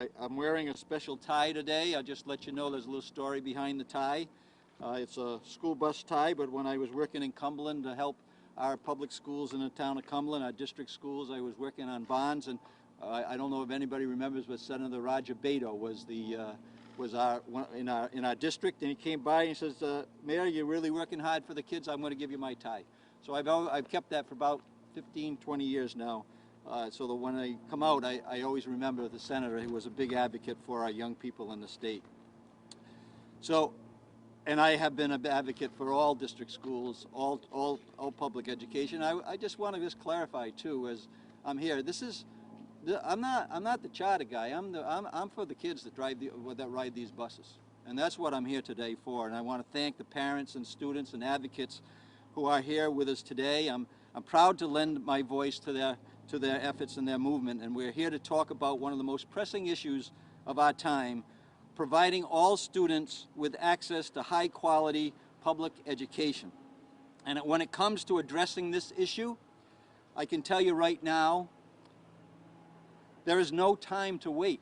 I'm wearing a special tie today. I'll just let you know there's a little story behind the tie. It's a school bus tie, but when I was working in Cumberland to help our public schools in the town of Cumberland, our district schools, I was working on bonds, and I don't know if anybody remembers, but Senator Roger Beto was in our district, and he came by and he says, "Mayor, you're really working hard for the kids. I'm going to give you my tie." So I've kept that for about 15, 20 years now. So that when I come out, I always remember the senator who was a big advocate for our young people in the state. So, and I have been an advocate for all district schools, all public education. I just want to just clarify too, as I'm here. I'm not the charter guy. I'm for the kids that ride these buses, and that's what I'm here today for. And I want to thank the parents and students and advocates who are here with us today. I'm proud to lend my voice to their efforts and their movement, and we're here to talk about one of the most pressing issues of our time, providing all students with access to high-quality public education. And when it comes to addressing this issue, I can tell you right now, there is no time to wait.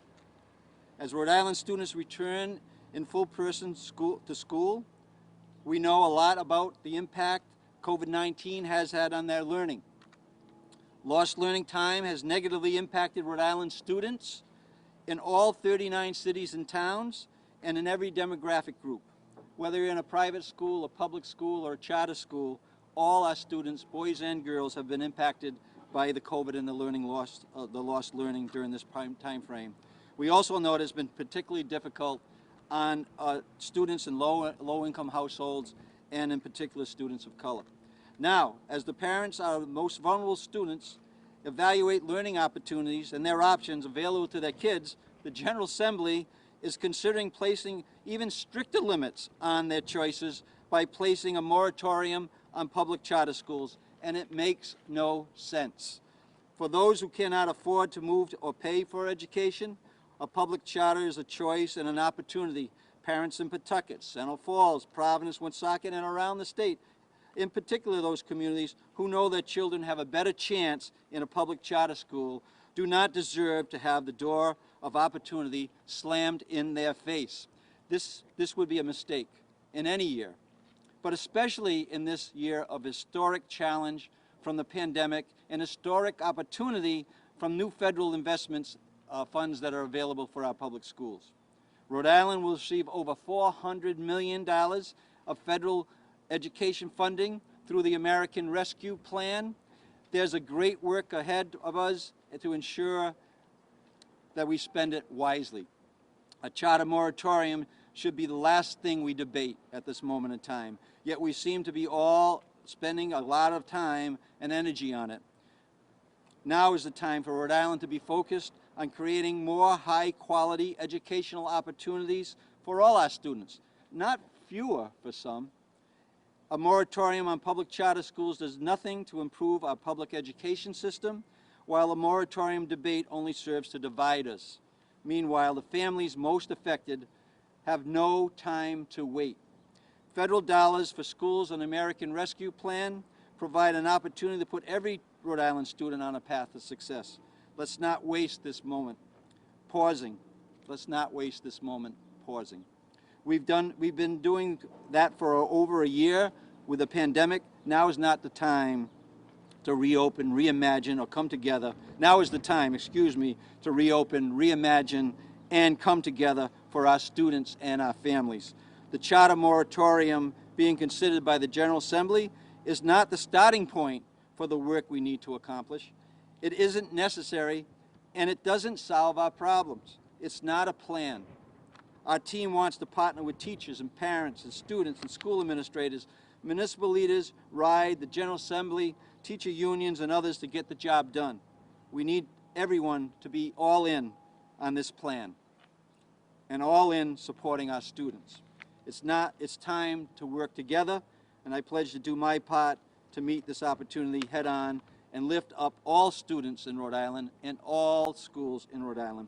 As Rhode Island students return in full person to school, we know a lot about the impact COVID-19 has had on their learning. Lost learning time has negatively impacted Rhode Island students in all 39 cities and towns and in every demographic group. Whether you're in a private school, a public school, or a charter school, all our students, boys and girls, have been impacted by the COVID and the lost learning during this time frame. We also know it has been particularly difficult on students in low-income households and in particular students of color. Now, as the parents of the most vulnerable students evaluate learning opportunities and their options available to their kids, the General Assembly is considering placing even stricter limits on their choices by placing a moratorium on public charter schools, and it makes no sense. For those who cannot afford to move or pay for education, a public charter is a choice and an opportunity. Parents in Pawtucket, Central Falls, Providence, Woonsocket, and around the state, in particular those communities who know their children have a better chance in a public charter school, do not deserve to have the door of opportunity slammed in their face. This would be a mistake in any year, but especially in this year of historic challenge from the pandemic and historic opportunity from new federal investments funds that are available for our public schools. Rhode Island will receive over $400 million of federal education funding through the American Rescue Plan. There's a great work ahead of us to ensure that we spend it wisely. A charter moratorium should be the last thing we debate at this moment in time, yet we seem to be all spending a lot of time and energy on it. Now is the time for Rhode Island to be focused on creating more high-quality educational opportunities for all our students, not fewer for some. A moratorium on public charter schools does nothing to improve our public education system, while a moratorium debate only serves to divide us. Meanwhile, the families most affected have no time to wait. Federal dollars for schools and American Rescue Plan provide an opportunity to put every Rhode Island student on a path to success. Let's not waste this moment pausing. Let's not waste this moment pausing. We've been doing that for over a year with the pandemic. Now is not the time to reopen, reimagine, or come together. Now is the time, to reopen, reimagine, and come together for our students and our families. The charter moratorium being considered by the General Assembly is not the starting point for the work we need to accomplish. It isn't necessary, and it doesn't solve our problems. It's not a plan. Our team wants to partner with teachers and parents and students and school administrators, municipal leaders, RIDE, the General Assembly, teacher unions, and others to get the job done. We need everyone to be all in on this plan and all in supporting our students. It's time to work together, and I pledge to do my part to meet this opportunity head on and lift up all students in Rhode Island and all schools in Rhode Island.